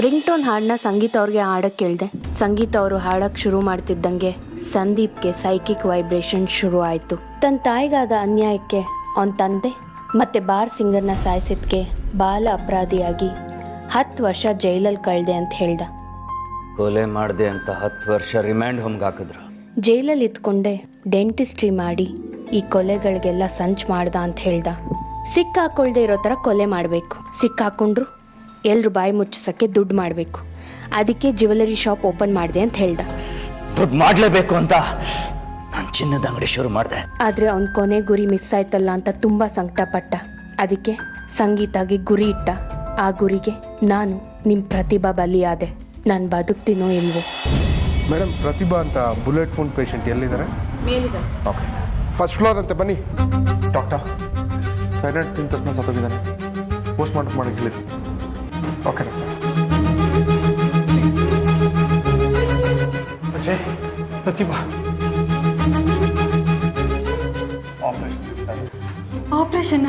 Ring tone ಹಾಡನ್ನ ಸಂಗೀತ ಅವ್ರಿಗೆ ಹಾಡಕ್ಕೆ ಕೇಳಿದೆ. ಸಂಗೀತ ಅವರು ಹಾಡಕ್ಕೆ ಶುರು ಮಾಡ್ತಿದ್ದಂಗೆ ಸಂದೀಪ್ಗೆ ಸೈಕಿಕ್ ವೈಬ್ರೇಷನ್ ಶುರು ಆಯಿತು. ತನ್ನ ತಾಯಿಗಾದ ಅನ್ಯಾಯಕ್ಕೆ ಅವನ ತಂದೆ ಮತ್ತೆ ಬಾರ್ ಸಿಂಗರ್ನ ಸಾಯಿಸಿದ್ಕೆ ಬಾಲ ಅಪರಾಧಿಯಾಗಿ 10 ವರ್ಷ ಜೈಲಲ್ಲಿ ಕಳೆದೆ ಅಂತ ಹೇಳ್ದ. ಕೊಲೆ ಮಾಡಿದೆ ಅಂತ 10 ವರ್ಷ ರಿಮ್ಯಾಂಡ್ ಹೋಮ್ಗೆ ಹಾಕಿದ್ರು. ಜೈಲಲ್ಲಿ ಇದ್ಕೊಂಡೆ ಡೆಂಟಿಸ್ಟ್ರಿ ಮಾಡಿ ಈ ಕೊಲೆಗಳಿಗೆಲ್ಲ ಸಂಚು ಮಾಡ್ದ ಅಂತ ಹೇಳ್ದ. ಸಿಕ್ಕಾಕೊಳ್ದೆ ಇರೋ ಥರ ಕೊಲೆ ಮಾಡಬೇಕು, ಸಿಕ್ಕಾಕೊಂಡ್ರು ಎಲ್ಲರೂ ಬಾಯಿ ಮುಚ್ಚಿಸೋಕ್ಕೆ ದುಡ್ಡು ಮಾಡಬೇಕು, ಅದಕ್ಕೆ ಜ್ಯುವೆಲರಿ ಶಾಪ್ ಓಪನ್ ಮಾಡಿದೆ ಅಂತ ಹೇಳ್ದ. ದುಡ್ಡು ಮಾಡಲೇಬೇಕು ಅಂತ ನಾನು ಚಿನ್ನದ ಅಂಗಡಿ ಶುರು ಮಾಡಿದೆ. ಆದರೆ ಅವ್ನ ಕೊನೆ ಗುರಿ ಮಿಸ್ ಆಯ್ತಲ್ಲ ಅಂತ ತುಂಬ ಸಂಕಟಪಟ್ಟ. ಅದಕ್ಕೆ ಸಂಗೀತಾಗಿ ಗುರಿ ಇಟ್ಟ. ಆ ಗುರಿಗೆ ನಾನು ನಿಮ್ಮ ಪ್ರತಿಭಾ ಬಲಿಯಾದೆ. ನಾನು ಬದುಕ್ತೀನೋ ಇಲ್ವೋ. ಮೇಡಮ್, ಪ್ರತಿಭಾ ಅಂತ ಬುಲೆಟ್ ಫೋನ್ ಪೇಷಂಟ್ ಎಲ್ಲಿದ್ದಾರೆ? ಮೇಲಿದ್ದಾರೆ. ಓಕೆ, ಫಸ್ಟ್ ಫ್ಲೋರ್ ಅಂತೆ, ಬನ್ನಿ. ಡಾಕ್ಟರ್ ಸೈಲೆಂಟ್ ತಿಂದ ತಕ್ಷಣ ಸತ್ತೋಗಿದ್ದಾನೆ. ಪೋಸ್ಟ್ ಮಾರ್ಟಮ್ ಮಾಡಕ್ಕೆ ಹೇಳಿದ್ರು. Okay doctor. Ajay, Pratibha operation.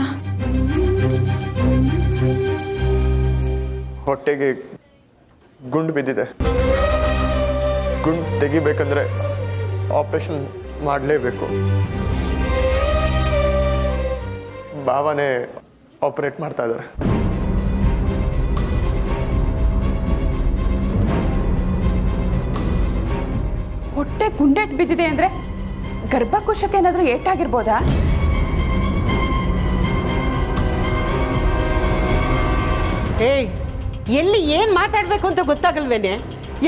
ಹೊಟ್ಟೆಗೆ ಗುಂಡು ಬಿದ್ದಿದೆ. ಗುಂಡು ತೆಗಿಬೇಕಂದ್ರೆ ಆಪರೇಷನ್ ಮಾಡಲೇಬೇಕು. ಭಾವನೆ ಆಪರೇಟ್ ಮಾಡ್ತಾ ಇದ್ದಾರೆ. ಹೊಟ್ಟೆ ಗುಂಡೇಟ್ ಬಿದ್ದಿದೆ ಅಂದ್ರೆ ಗರ್ಭಕೋಶಕ್ಕೆ ಏನಾದರೂ ಏಟಾಗಿರ್ಬೋದಾ? ಏಯ್, ಎಲ್ಲಿ ಏನು ಮಾತಾಡಬೇಕು ಅಂತ ಗೊತ್ತಾಗಲ್ವೇನೆ?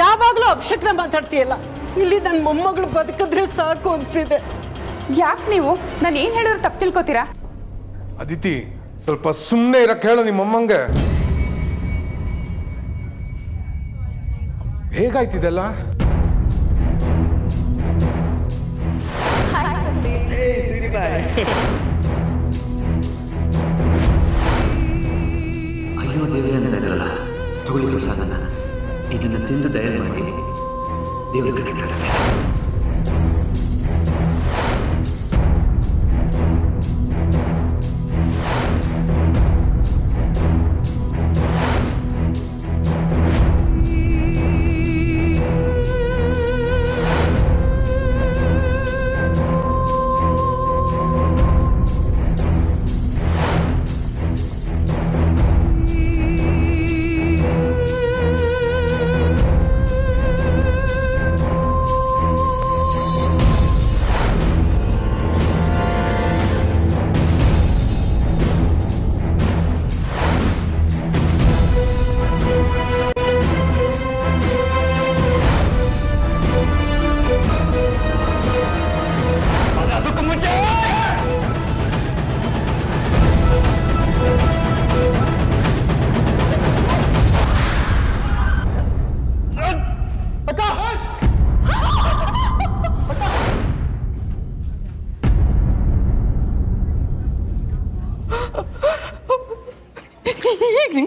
ಯಾವಾಗಲೂ ಅಪಶಕ್ನ ಮಾತಾಡ್ತೀಯಲ್ಲ. ಇಲ್ಲಿ ನನ್ನ ಮೊಮ್ಮಗಳು ಬದುಕಿದ್ರೆ ಸಾಕು ಅನಿಸಿದೆ. ಯಾಕೆ ನೀವು ನಾನು ಏನು ಹೇಳಿದ್ರು ತಪ್ಪು ತಿಳ್ಕೊತೀರಾ? ಅದಿತಿ, ಸ್ವಲ್ಪ ಸುಮ್ಮನೆ ಇರಕ್ಕೆ ಹೇಳು ನಿಮ್ಮಮ್ಮಂಗೆ. ಹೇಗಾಯ್ತಿದೆಲ್ಲ? ಅಯ್ಯೋ ದೇವಿ ಅಂತ ಇದ್ರಲ್ಲ, ತಗೊಳ್ಳಿ ಪ್ರಸಾದನ. ಇದನ್ನು ತಿಂದು ಡಯಲ್ ಮಾಡಿ ದೇವರಿಗೆ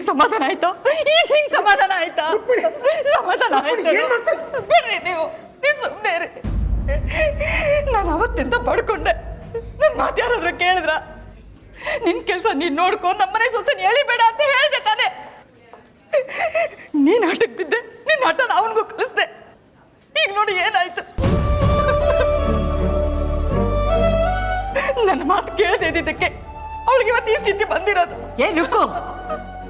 ಸಮಾಧಾನ ಆಯ್ತಾ? ಈಗ ನಿಂಗೆ ಸಮಾಧಾನ ಆಯ್ತಾ? ಸಮಾಧಾನ ಆಯ್ತಾ? ಬಿಡ್ರಿ ನೀವು ಸುಮ್ಮನೆ ರೀ. ನಾನು ಅವತ್ತಿಂದ ಪಡ್ಕೊಂಡೆ. ನನ್ನ ಮಾತು ಯಾರಾದ್ರೂ ಕೇಳಿದ್ರ? ನಿನ್ನ ಕೆಲಸ ನೀನು ನೋಡ್ಕೊ, ನಮ್ಮನೆ ಸೊಸೆನ ಎಳಿಬೇಡ ಅಂತ ಹೇಳಿದೆ ತಾನೆ. ನೀನು ಆಟಕ್ಕೆ ಬಿದ್ದೆ, ನಿನ್ನ ಆಟನ ಅವನಿಗೂ ಕಲಿಸ್ದೆ. ಈಗ ನೋಡಿ ಏನಾಯ್ತು. ನನ್ನ ಮಾತು ಕೇಳದೆ ಇದ್ದಿದ್ದಕ್ಕೆ ಅವಳಿಗೆ ಇವತ್ತು ಈ ಸ್ಥಿತಿ ಬಂದಿರೋದು. ಏನಕ್ಕೋ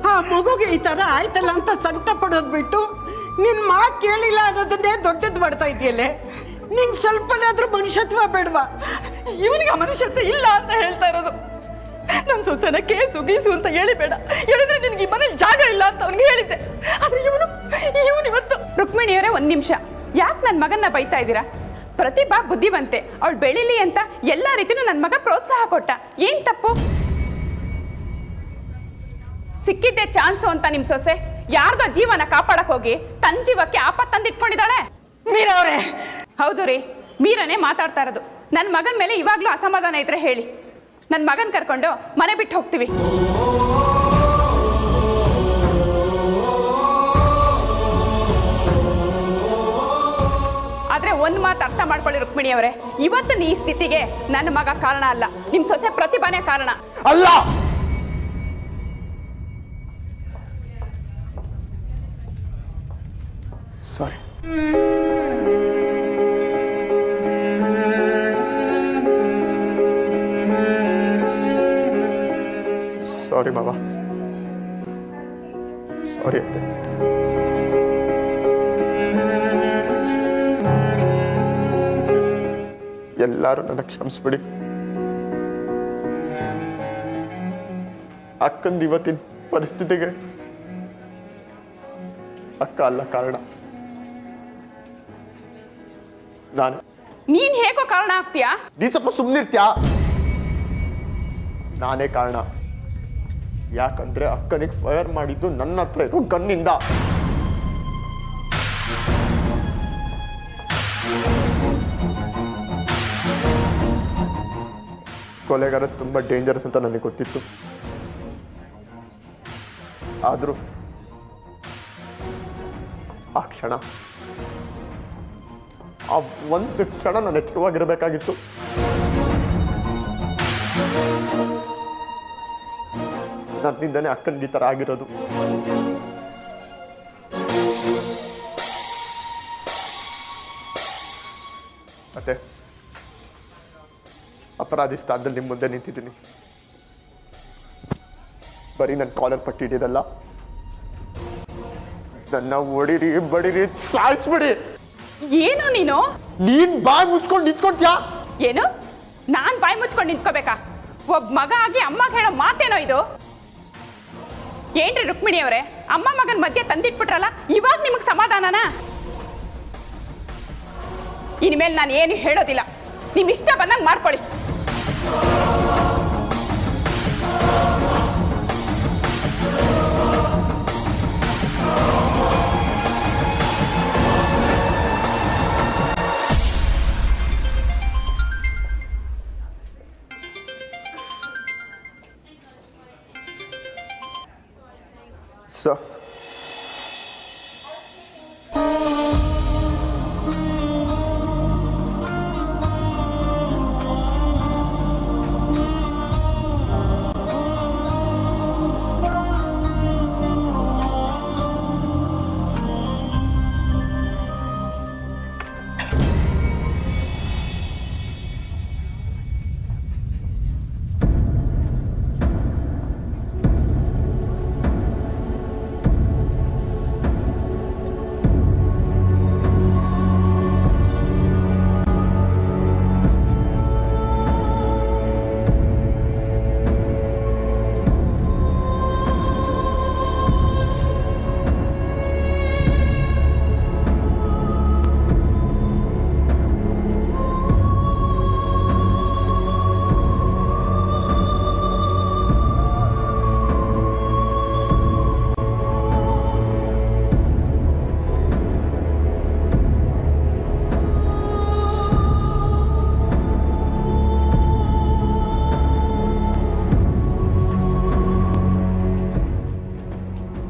ಆ ಮಗುಗೆ ಈ ಥರ ಆಯ್ತಲ್ಲ ಅಂತ ಸಂಕಟ ಪಡೋದು ಬಿಟ್ಟು ನಿನ್ನ ಮಾತು ಕೇಳಿಲ್ಲ ಅನ್ನೋದನ್ನೇ ದೊಡ್ಡದು ಮಾಡ್ತಾ ಇದೆಯಲ್ಲೇ. ನಿಂಗೆ ಸ್ವಲ್ಪನಾದ್ರೂ ಮನುಷ್ಯತ್ವ ಬೇಡವಾ? ಇವನಿಗೆ ಆ ಮನುಷ್ಯತ್ವ ಇಲ್ಲ ಅಂತ ಹೇಳ್ತಾ ಇರೋದು. ನನ್ನ ಸೊಸೆನ ಕೇಸು ಗೀಸು ಅಂತ ಹೇಳಿಬೇಡ, ಹೇಳಿದ್ರೆ ನಿನಗೆ ಈ ಮನೇಲಿ ಜಾಗ ಇಲ್ಲ ಅಂತ ಅವನಿಗೆ ಹೇಳಿದ್ದೆ. ಆದ್ರೆ ಇವನು ಇವತ್ತು. ರುಕ್ಮಿಣಿಯವರೇ, 1 ನಿಮಿಷ. ಯಾಕೆ ನನ್ನ ಮಗನ್ನ ಬೈತಾ ಇದ್ದೀರಾ? ಪ್ರತಿಭಾ ಬುದ್ಧಿವಂತೆ, ಅವಳು ಬೆಳೀಲಿ ಅಂತ ಎಲ್ಲ ರೀತಿಯೂ ನನ್ನ ಮಗ ಪ್ರೋತ್ಸಾಹ ಕೊಟ್ಟ. ಏನ್ ತಪ್ಪು? ಸಿಕ್ಕಿದ್ದೆ ಚಾನ್ಸು ಅಂತ ನಿಮ್ಮ ಸೊಸೆ ಯಾರ್ದೋ ಜೀವನ ಕಾಪಾಡಕ್ ಹೋಗಿ ತನ್ನ ಜೀವಕ್ಕೆ ಆಪತ್ತು ತಂದಿಟ್ಕೊಂಡಿದ್ದಾಳೆ. ಮೀರವ್ರೆ, ಹೌದು ರೀ, ಮೀರನೇ ಮಾತಾಡ್ತಾ ಇರೋದು. ನನ್ನ ಮಗನ ಮೇಲೆ ಇವಾಗಲೂ ಅಸಮಾಧಾನ ಇದ್ರೆ ಹೇಳಿ, ನನ್ನ ಮಗನ ಕರ್ಕೊಂಡು ಮನೆ ಬಿಟ್ಟು ಹೋಗ್ತೀವಿ. ಆದ್ರೆ ಒಂದು ಮಾತು ಅರ್ಥ ಮಾಡ್ಕೊಳ್ಳಿ ರುಕ್ಮಿಣಿಯವರೇ, ಇವತ್ತು ಈ ಸ್ಥಿತಿಗೆ ನನ್ನ ಮಗ ಕಾರಣ ಅಲ್ಲ, ನಿಮ್ಮ ಸೊಸೆ ಪ್ರತಿಭಾನೇ ಕಾರಣ. ಅಲ್ಲ, ಸಾರಿ. ಸಾರಿ ಮಾವ, ಸಾರಿ ಅತ್ತೆ. ಎಲ್ಲರೂ ನನ್ನ ಕ್ಷಮಿಸ್ಬಿಡಿ. ಅಕ್ಕಂದು ಇವತ್ತಿನ ಪರಿಸ್ಥಿತಿಗೆ ಅಕ್ಕ ಅಲ್ಲ ಕಾರಣ, ನಾನು. ನೀನ್ ಹೇಗೋ ಕಾರಣ ಆಗ್ತೀಯಾ? ನೀ ಸ್ವಲ್ಪ ಸುಮ್ಮನಿರ್ತ್ಯಾ? ನಾನೇ ಕಾರಣ. ಯಾಕಂದ್ರೆ ಅಕ್ಕನಿಗೆ ಫೈರ್ ಮಾಡಿದ್ದು ನನ್ನ ಹತ್ರ ಇರೋ ಗನ್ನಿಂದ. ಕೊಲೆಗಾರ ತುಂಬಾ ಡೇಂಜರಸ್ ಅಂತ ನನಗೆ ಗೊತ್ತಿತ್ತು. ಆದರೂ ಆ ಕ್ಷಣ, ಆ ಒಂದು ಕ್ಷಣ ನಾನು ಎಚ್ಚರವಾಗಿರಬೇಕಾಗಿತ್ತು. ನನ್ನಿಂದನೇ ಅಕ್ಕನಿಗೆ ಈ ಥರ ಆಗಿರೋದು. ಮತ್ತೆ ಅಪರಾಧಿ ಸ್ಥಾನದಲ್ಲಿ ನಿಮ್ಮ ಮುಂದೆ ನಿಂತಿದ್ದೀನಿ. ಬರೀ ನನ್ನ ಕಾಲರ್ ಪಟ್ಟಿ ಹಿಡಿಯೋದಲ್ಲ, ನನ್ನ ಹೊಡಿರಿ, ಬಡಿರಿ, ಸಾಯಿಸ್ಬಿಡಿ. ಏನು ನೀನು? ನೀನ್ ಬಾಯಿ ಮುಚ್ಕೊಂಡು ನಿಂತ್ಕೊಂಡ್ಯಾ? ಏನು ನಾನ್ ಬಾಯಿ ಮುಚ್ಕೊಂಡು ನಿಂತ್ಕೋಬೇಕಾ? ಒಬ್ಬ ಮಗ ಆಗಿ ಅಮ್ಮಗೆ ಹೇಳೋ ಮಾತೇನೋ ಇದು? ಏನ್ರಿ ರುಕ್ಮಿಣಿ ಅವರೇ, ಅಮ್ಮ ಮಗನ ಮಧ್ಯೆ ತಂದಿಟ್ಬಿಟ್ರಲ್ಲ, ಇವಾಗ ನಿಮಗೆ ಸಮಾಧಾನನಾ? ಇನ್ಮೇಲೆ ನಾನು ಏನು ಹೇಳೋದಿಲ್ಲ, ನಿಮ್ ಇಷ್ಟ ಬಂದಂಗೆ ಮಾಡ್ಕೊಳ್ಳಿ. ಸರ್,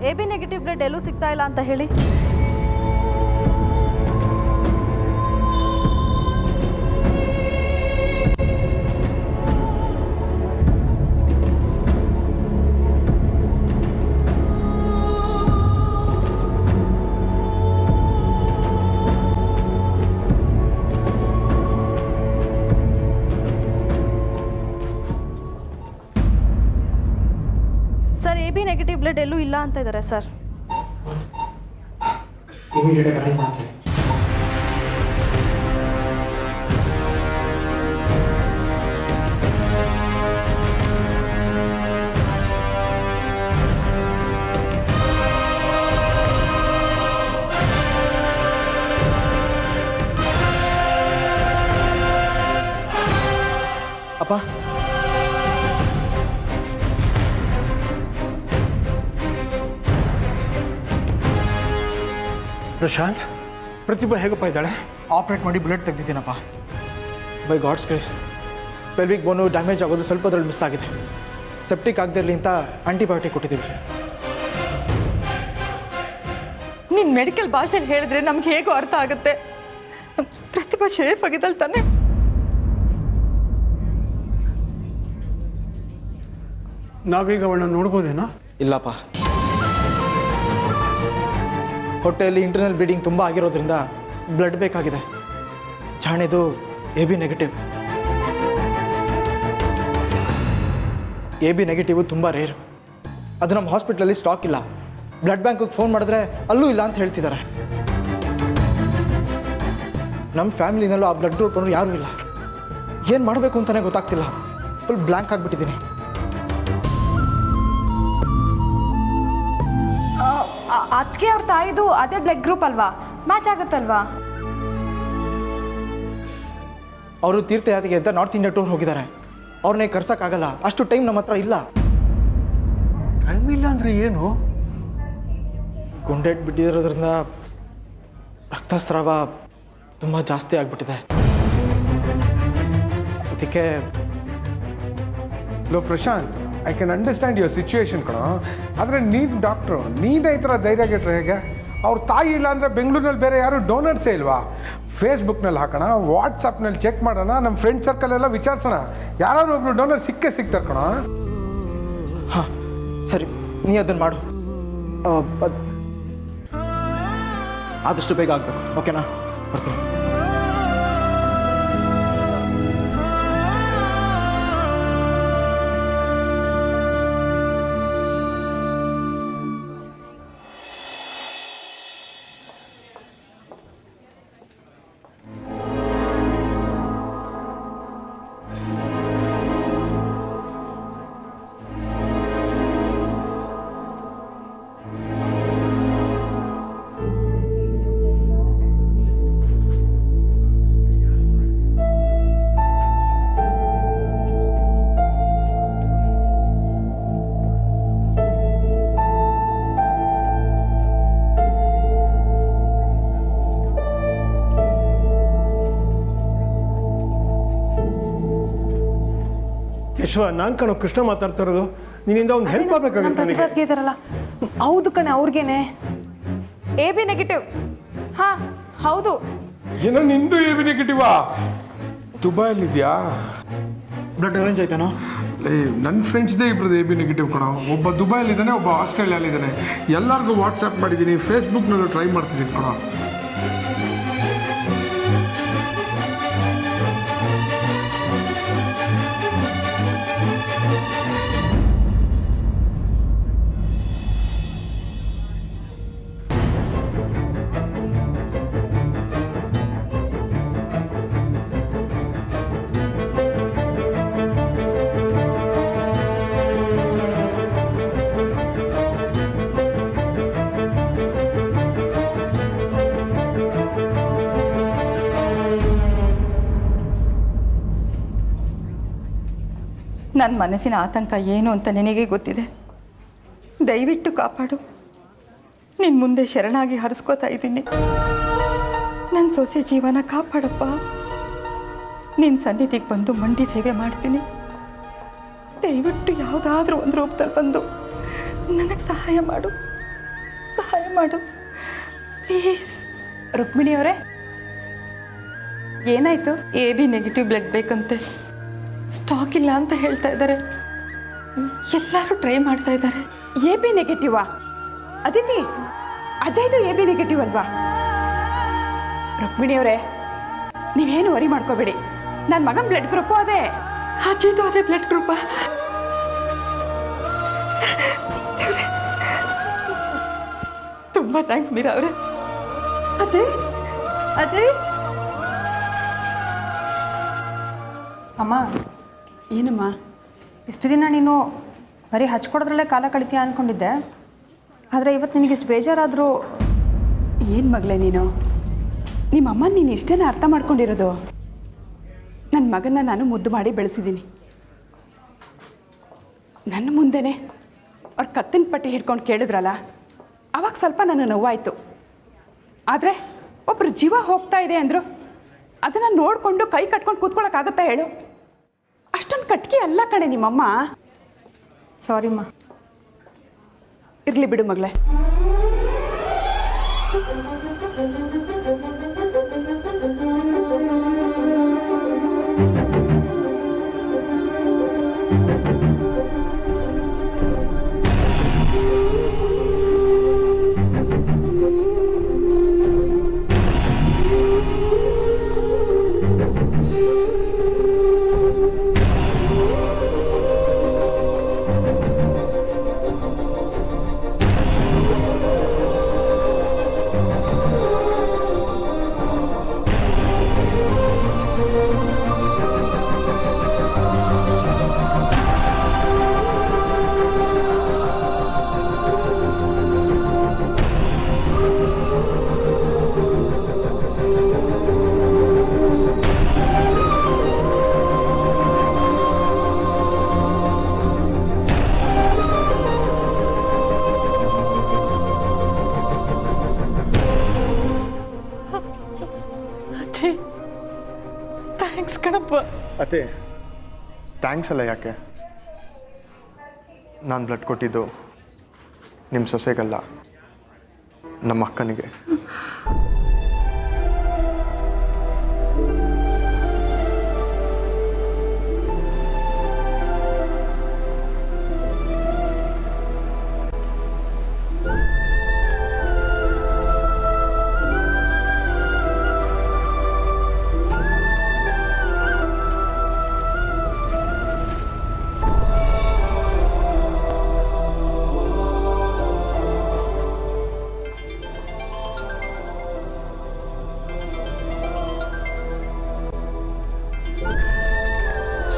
AB ನೆಗೆಟಿವ್ ಬ್ಲಡ್ ಎಲ್ಲೂ ಸಿಗ್ತಾ ಇಲ್ಲ ಅಂತ ಹೇಳಿ. ಸರ್, AB ನೆಗೆಟಿವ್ ಬ್ಲಡ್ ಎಲ್ಲೂ ಇಲ್ಲ ಅಂತ ಇದ್ದಾರೆ ಸರ್. ಅಪ್ಪ, ಪ್ರಶಾಂತ್, ಪ್ರತಿಭಾ ಹೇಗಪ್ಪ ಇದ್ದಾಳೆ? ಆಪ್ರೇಟ್ ಮಾಡಿ ಬ್ಲಡ್ ತೆಗೆದಿದ್ದೀನಪ್ಪ. By God's grace pelvic bone damage ಆಗೋದು ಸ್ವಲ್ಪ ಅದ್ರಲ್ಲಿ ಮಿಸ್ ಆಗಿದೆ. ಸೆಪ್ಟಿಕ್ ಆಗದಿರಲಿ ಅಂತ ಆಂಟಿಬಯೋಟಿಕ್ ಕೊಟ್ಟಿದ್ದೀವಿ. ನೀನ್ ಮೆಡಿಕಲ್ ಭಾಷೆಯಲ್ಲಿ ಹೇಳಿದ್ರೆ ನಮ್ಗೆ ಹೇಗೋ ಅರ್ಥ ಆಗುತ್ತೆ. ಪ್ರತಿಭಾ ಶೇಫ್ ಆಗಿದ್ದಲ್ ತಾನೆ? ನಾವೀಗ ಅವಳನ್ನ ನೋಡ್ಬೋದೇನೋ? ಇಲ್ಲಪ್ಪ, ಹೊಟ್ಟೆಯಲ್ಲಿ ಇಂಟರ್ನಲ್ ಬ್ಲೀಡಿಂಗ್ ತುಂಬ ಆಗಿರೋದ್ರಿಂದ ಬ್ಲಡ್ ಬೇಕಾಗಿದೆ. ಜಾಣೆದು AB ನೆಗೆಟಿವ್. AB ನೆಗೆಟಿವ್ ತುಂಬ ರೇರು. ಅದು ನಮ್ಮ ಹಾಸ್ಪಿಟ್ಲಲ್ಲಿ ಸ್ಟಾಕ್ ಇಲ್ಲ. ಬ್ಲಡ್ ಬ್ಯಾಂಕಿಗೆ ಫೋನ್ ಮಾಡಿದ್ರೆ ಅಲ್ಲೂ ಇಲ್ಲ ಅಂತ ಹೇಳ್ತಿದ್ದಾರೆ. ನಮ್ಮ ಫ್ಯಾಮಿಲಿನಲ್ಲೂ ಆ ಬ್ಲಡ್ ಗ್ರೂಪ್ ಅನ್ನೋರು ಯಾರೂ ಇಲ್ಲ. ಏನು ಮಾಡಬೇಕು ಅಂತಲೇ ಗೊತ್ತಾಗ್ತಿಲ್ಲ. ಫುಲ್ ಬ್ಲ್ಯಾಂಕ್ ಆಗಿಬಿಟ್ಟಿದ್ದೀನಿ. ಅದಕ್ಕೆ ಅವ್ರ ತಾಯಿದು ಅದೇ ಬ್ಲಡ್ ಗ್ರೂಪ್ ಅಲ್ವಾ, ಮ್ಯಾಚ್ ಆಗುತ್ತಲ್ವಾ? ಅವರು ತೀರ್ಥಯಾತ್ರೆಗೆ ಅಂತ ನಾರ್ತ್ ಇಂಡಿಯಾ ಟೂರ್ ಹೋಗಿದ್ದಾರೆ. ಅವ್ರನ್ನೇ ಕರ್ಸೋಕ್ಕಾಗಲ್ಲ, ಅಷ್ಟು ಟೈಮ್ ನಮ್ಮ ಹತ್ರ ಇಲ್ಲ. ಟೈಮ್ ಇಲ್ಲ ಅಂದರೆ ಏನು? ಗುಂಡೆಟ್ ಬಿಟ್ಟಿರೋದ್ರಿಂದ ರಕ್ತಸ್ರಾವ ತುಂಬ ಜಾಸ್ತಿ ಆಗಿಬಿಟ್ಟಿದೆ. ಅದಕ್ಕೆ ಲೋ Prashant, I can understand your situation ಕಣ. ಆದರೆ ನೀನು ಡಾಕ್ಟ್ರು, ನೀನೇ ಈ ಥರ ಧೈರ್ಯ ಗೆಟ್ರೆ ಹೇಗೆ? ಅವ್ರ ತಾಯಿ ಇಲ್ಲ ಅಂದರೆ ಬೆಂಗಳೂರಿನಲ್ಲಿ ಬೇರೆ ಯಾರು ಡೋನರ್ಸೇ ಇಲ್ವಾ? ಫೇಸ್ಬುಕ್ನಲ್ಲಿ ಹಾಕೋಣ, ವಾಟ್ಸಪ್ನಲ್ಲಿ ಚೆಕ್ ಮಾಡೋಣ, ನಮ್ಮ ಫ್ರೆಂಡ್ ಸರ್ಕಲೆಲ್ಲ ವಿಚಾರಿಸೋಣ. ಯಾರಾದ್ರೂ ಒಬ್ರು ಡೋನರ್ ಸಿಗ್ತಾರೆ ಕಣ. ಹಾಂ ಸರಿ, ನೀ ಅದನ್ನು ಮಾಡು. ಆದಷ್ಟು ಬೇಗ ಆಗಬೇಕು. ಓಕೆನಾ? ಬರ್ತೀನಿ. ಯಶ್ವ, ನಾನು ಕಣೋ ಕೃಷ್ಣ ಮಾತಾಡ್ತಾ ಇರೋದು. ನಿನ್ನಿಂದ ಒಂದು ಹೆಲ್ಪ್ ಆಗಬೇಕಾಗುತ್ತೆ ನನಗೆ. ಇದಾರಲ್ಲ, ಹೌದು ಕಣೆ, ಅವ್ರಿಗೇನೆ AB ನೆಗೆಟಿವ್. ಹಾಂ ಹೌದು. ಏನೋ ನಿಂದು AB ನೆಗೆಟಿವಾ? ದುಬೈಯಲ್ಲಿದೆಯಾ? ಬ್ಲಡ್ ಅರೇಂಜ್ ಆಯ್ತಾನೋ? ನನ್ನ ಫ್ರೆಂಡ್ಸ್ದೇ ಇಬ್ಬರದ್ದು AB ನೆಗೆಟಿವ್ ಕಣ. ಒಬ್ಬ ದುಬೈಯಲ್ಲಿದ್ದಾನೆ, ಒಬ್ಬ ಆಸ್ಟ್ರೇಲಿಯಾಲಿದ್ದಾನೆ. ಎಲ್ಲರಿಗೂ ವಾಟ್ಸಪ್ ಮಾಡಿದ್ದೀನಿ, ಫೇಸ್ಬುಕ್ನಲ್ಲೂ ಟ್ರೈ ಮಾಡ್ತಿದ್ದೀನಿ ಕಣ. ನನ್ನ ಮನಸ್ಸಿನ ಆತಂಕ ಏನು ಅಂತ ನಿನಗೆ ಗೊತ್ತಿದೆ. ದಯವಿಟ್ಟು ಕಾಪಾಡು. ನಿನ್ನ ಮುಂದೆ ಶರಣಾಗಿ ಹರಿಸ್ಕೋತಾ ಇದ್ದೀನಿ. ನನ್ನ ಸೊಸೆ ಜೀವನ ಕಾಪಾಡಪ್ಪ. ನಿನ್ನ ಸನ್ನಿಧಿಗೆ ಬಂದು ಮಂಡಿ ಸೇವೆ ಮಾಡ್ತೀನಿ. ದಯವಿಟ್ಟು ಯಾವುದಾದ್ರೂ ಒಂದು ರೂಪದಲ್ಲಿ ಬಂದು ನನಗೆ ಸಹಾಯ ಮಾಡು ಪ್ಲೀಸ್. ರುಕ್ಮಿಣಿಯವರೇ, ಏನಾಯಿತು? AB ನೆಗೆಟಿವ್ ಬ್ಲಡ್ ಬೇಕಂತೆ. ಸ್ಟಾಕ್ ಇಲ್ಲ ಅಂತ ಹೇಳ್ತಾ ಇದ್ದಾರೆ. ಎಲ್ಲರೂ ಟ್ರೈ ಮಾಡ್ತಾ ಇದ್ದಾರೆ. AB ನೆಗೆಟಿವಾ? ಅದಿತಿ, ಅಜಯ್ದು AB ನೆಗೆಟಿವ್ ಅಲ್ವಾ? ರುಕ್ಮಿಣಿಯವರೇ, ನೀವೇನು ವರಿ ಮಾಡ್ಕೋಬೇಡಿ. ನನ್ನ ಮಗನ ಬ್ಲಡ್ ಗ್ರೂಪು ಅದೇ. ಅಜಯ್ದು ಅದೇ ಬ್ಲಡ್ ಗ್ರೂಪಾ? ತುಂಬ ಥ್ಯಾಂಕ್ಸ್ ಮೀರಾ ಅವರೇ. ಅದೇ ಅಮ್ಮ. ಏನಮ್ಮ? ಇಷ್ಟು ದಿನ ನೀನು ಬರೀ ಹಚ್ಕೊಡೋದ್ರಲ್ಲೇ ಕಾಲ ಕಳಿತೀಯ ಅಂದ್ಕೊಂಡಿದ್ದೆ. ಆದರೆ ಇವತ್ತು ನಿನಗೆ ಇಷ್ಟು ಬೇಜಾರಾದರೂ. ಏನು ಮಗಳೇ ನೀನು? ನಿಮ್ಮ ಅಮ್ಮ ನೀನು ಇಷ್ಟೇ ಅರ್ಥ ಮಾಡ್ಕೊಂಡಿರೋದು. ನನ್ನ ಮಗನ ನಾನು ಮುದ್ದು ಮಾಡಿ ಬೆಳೆಸಿದ್ದೀನಿ. ನನ್ನ ಮುಂದೆನೇ ಅವ್ರ ಕತ್ತಿನ ಪಟ್ಟಿ ಹಿಡ್ಕೊಂಡು ಕೇಳಿದ್ರಲ್ಲ, ಆವಾಗ ಸ್ವಲ್ಪ ನನ್ನ ನೋವಾಯಿತು. ಆದರೆ ಒಬ್ಬರು ಜೀವ ಹೋಗ್ತಾ ಇದೆ ಅಂದರು. ಅದನ್ನು ನೋಡಿಕೊಂಡು ಕೈ ಕಟ್ಕೊಂಡು ಕೂತ್ಕೊಳ್ಳೋಕ್ಕಾಗತ್ತಾ ಹೇಳು? ಅಷ್ಟೊಂದು ಕಟ್ಗೆ ಅಲ್ಲ ಕಣೆ ನಿಮ್ಮಮ್ಮ. ಸಾರಿಮ್ಮ. ಇರಲಿ ಬಿಡು ಮಗಳೇ. ಅತ್ತೆ ಥ್ಯಾಂಕ್ಸ್ ಅಲ್ಲ ಯಾಕೆ, ನಾನು ಬ್ಲಡ್ ಕೊಟ್ಟಿದ್ದು ನಿಮ್ಮ ಸೊಸೆಗಲ್ಲ, ನಮ್ಮ ಅಕ್ಕನಿಗೆ.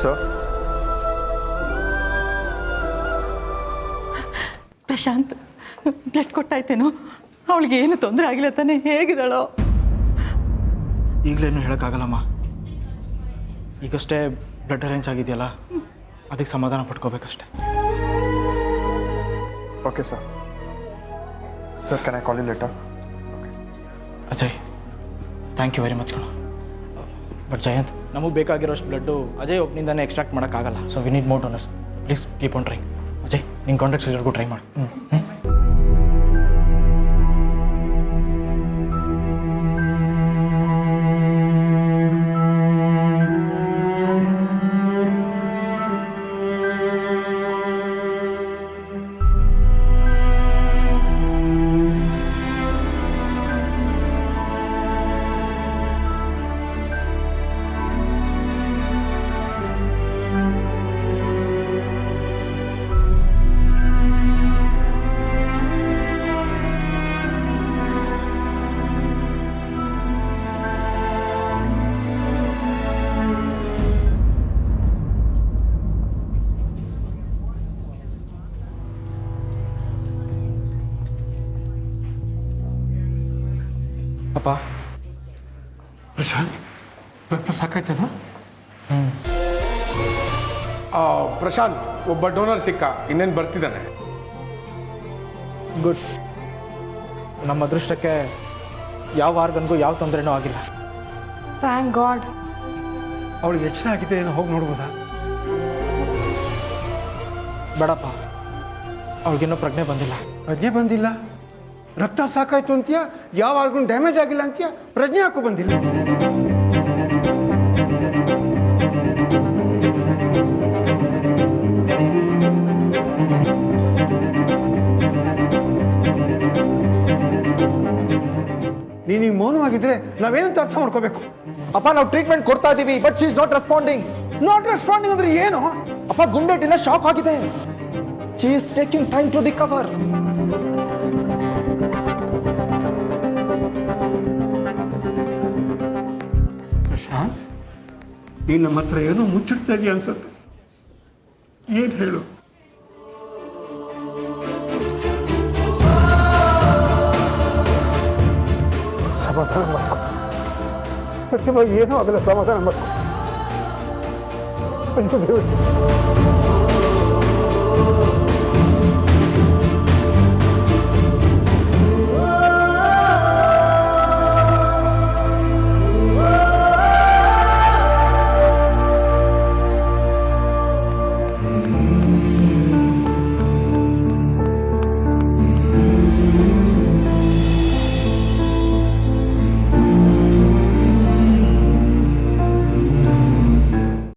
ಸರ್, ಪ್ರಶಾಂತ್ ಬ್ಲಡ್ ಕೊಟ್ಟಾಯ್ತೇನೋ? ಅವಳಿಗೆ ಏನು ತೊಂದರೆ ಆಗಿಲ್ಲ ತಾನೆ? ಹೇಗಿದ್ದಾಳೋ? ಈಗಲೇನು ಹೇಳೋಕ್ಕಾಗಲ್ಲಮ್ಮ. ಈಗಷ್ಟೇ ಬ್ಲಡ್ ಅರೇಂಜ್ ಆಗಿದೆಯಲ್ಲ, ಅದಕ್ಕೆ ಸಮಾಧಾನ ಪಡ್ಕೋಬೇಕಷ್ಟೆ. Okay sir. Sir, can I call you later? Ajay, thank you very much ಕಣೋ. ಬಟ್ ಜಯಂತ್, ನಮಗೆ ಬೇಕಾಗಿರೋಷ್ಟು ಬ್ಲಡ್ಡು ಅಜಯ್ ಒಬ್ಬನಿಂದಾನೇ ಎಕ್ಸ್ಟ್ರಾಕ್ಟ್ ಮಾಡೋಕ್ಕಾಗಲ್ಲ. So we need more donors. Please keep on try. Ajay, ನಿನ್ನ ಕಾಂಟ್ಯಾಕ್ಟ್ಸ್ ಎಲ್ಲರಿಗೂ ಟ್ರೈ ಮಾಡಿ. ಅಪ್ಪ, ಪ್ರಶಾಂತ್, ರಕ್ತ ಸಾಕಾಯ್ತೇನ? ಪ್ರಶಾಂತ್, ಒಬ್ಬ ಡೋನರ್ ಸಿಕ್ಕ, ಇನ್ನೇನು ಬರ್ತಿದ್ದಾನೆ. ಗುಡ್. ನಮ್ಮ ಅದೃಷ್ಟಕ್ಕೆ ಯಾವ ಆರ್ಗನ್ಗೂ ಯಾವ ತೊಂದರೆನೂ ಆಗಿಲ್ಲ. Thank god. ಅವಳಿಗೆ ಎಚ್ಚರ ಆಗಿದೆ, ಏನೋ ಹೋಗಿ ನೋಡ್ಬೋದಾ? ಬೇಡಪ್ಪ, ಅವಳಿಗಿನ್ನೂ ಪ್ರಜ್ಞೆ ಬಂದಿಲ್ಲ. ಪ್ರಜ್ಞೆ ಬಂದಿಲ್ಲ? ರಕ್ತ ಸಾಕಾಯ್ತು ಅಂತೀಯ, ಯಾವ ಆರ್ಗನ್ ಡ್ಯಾಮೇಜ್ ಆಗಿಲ್ಲ ಅಂತೀಯ, ಪ್ರಜ್ಞೆ ಯಾಕೂ ಬಂದಿಲ್ಲ? ನೀನೀಗ ಮೌನವಾಗಿದ್ರೆ ನಾವೇನಂತ ಅರ್ಥ ಮಾಡ್ಕೋಬೇಕು? ಅಪ್ಪ, ನಾವು ಟ್ರೀಟ್ಮೆಂಟ್ ಕೊಡ್ತಾ ಇದ್ದೀವಿ, but she is not responding. Not responding ಅಂದ್ರೆ ಏನು? ಅಪ್ಪ, ಗುಂಡೆಟಿನ ಶಾಕ್ ಆಗಿದೆ. She is taking time to recover. Prashant, ನೀನು ನಮ್ಮ ಹತ್ರ ಏನೋ ಮುಚ್ಚಿಡ್ತಾ ಇದೆಯಾ ಅನ್ಸುತ್ತೆ. ಏನು ಹೇಳು? ಸಮಾಧಾನ ಮಾಡ್ಕೊ ಸತ್ಯಮ, ಏನೋ ಅದೆಲ್ಲ ಸಮಾಧಾನ ಮಾಡ್ಕೊ. ಅಯ್ಯೋ ದೇವ್ರೇ.